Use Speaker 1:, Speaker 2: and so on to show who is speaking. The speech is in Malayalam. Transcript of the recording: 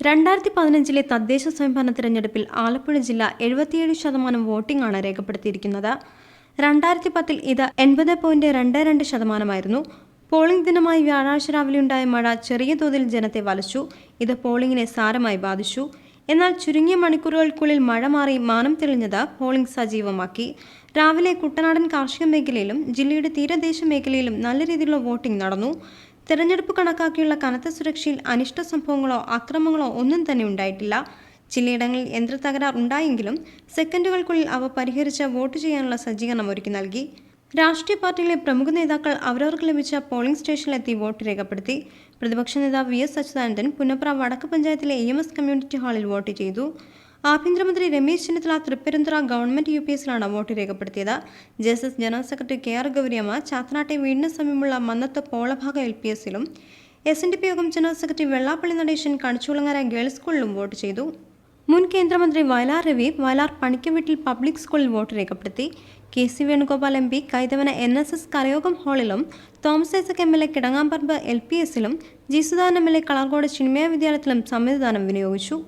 Speaker 1: 2015 തദ്ദേശ സ്വയംഭരണ തിരഞ്ഞെടുപ്പിൽ ആലപ്പുഴ ജില്ല 77% വോട്ടിംഗാണ് രേഖപ്പെടുത്തിയിരിക്കുന്നത്. 2010 ഇത് 80.22%. പോളിംഗ് ദിനമായി വ്യാഴാഴ്ച രാവിലെയുണ്ടായ മഴ ചെറിയ തോതിൽ ജനത്തെ വലച്ചു. ഇത് പോളിംഗിനെ സാരമായി ബാധിച്ചു. എന്നാൽ ചുരുങ്ങിയ മണിക്കൂറുകൾക്കുള്ളിൽ മഴ മാറി മാനം തെളിഞ്ഞത് പോളിംഗ് സജീവമാക്കി. രാവിലെ കുട്ടനാടൻ കാർഷിക മേഖലയിലും ജില്ലയുടെ തീരദേശ മേഖലയിലും നല്ല രീതിയിലുള്ള വോട്ടിംഗ് നടന്നു. തെരഞ്ഞെടുപ്പ് കണക്കാക്കിയുള്ള കനത്ത സുരക്ഷയിൽ അനിഷ്ട സംഭവങ്ങളോ അക്രമങ്ങളോ ഒന്നും തന്നെ ഉണ്ടായിട്ടില്ല. ചിലയിടങ്ങളിൽ യന്ത്ര തകരാർ ഉണ്ടായെങ്കിലും സെക്കൻഡുകൾക്കുള്ളിൽ അവ പരിഹരിച്ച് വോട്ട് ചെയ്യാനുള്ള സജ്ജീകരണം ഒരുക്കി നൽകി. രാഷ്ട്രീയ പാർട്ടിയിലെ പ്രമുഖ നേതാക്കൾ അവരവർക്ക് ലഭിച്ച പോളിംഗ് സ്റ്റേഷനിലെത്തി വോട്ട് രേഖപ്പെടുത്തി. പ്രതിപക്ഷ നേതാവ് വി എസ് അച്യുതാനന്ദൻ പുന്നപ്ര വടക്ക് പഞ്ചായത്തിലെ EMS കമ്മ്യൂണിറ്റി ഹാളിൽ വോട്ട് ചെയ്തു. ആഭ്യന്തരമന്ത്രി രമേശ് ചെന്നിത്തല തൃപ്പരുന്തുറ ഗവൺമെന്റ് UPSലാണ് വോട്ട് രേഖപ്പെടുത്തിയത്. JSS general secretary KR Gouriamma ചാത്തനാട്ടെ വീടിന് സമീപമുള്ള മന്നത്ത് പോളഭാഗ LPSലും SNDP യോഗം general secretary Vellappally Natesan Kanichukulangara girls സ്കൂളിലും വോട്ട് ചെയ്തു. മുൻ കേന്ദ്രമന്ത്രി വയലാർ രവി വയലാർ പണിക്കവീട്ടിൽ പബ്ലിക് സ്കൂളിൽ വോട്ട് രേഖപ്പെടുത്തി. KC Venugopal MP Kaithavana NSS കരയോഗം ഹാളിലും തോമസ് ഐസക് MLA കിടങ്ങാമ്പറമ്പ് LPSലും ജി സുധാകരൻ MLA കളർകോട് ചിന്മയ വിദ്യാലയത്തിലും സമ്മതിദാനം വിനിയോഗിച്ചു.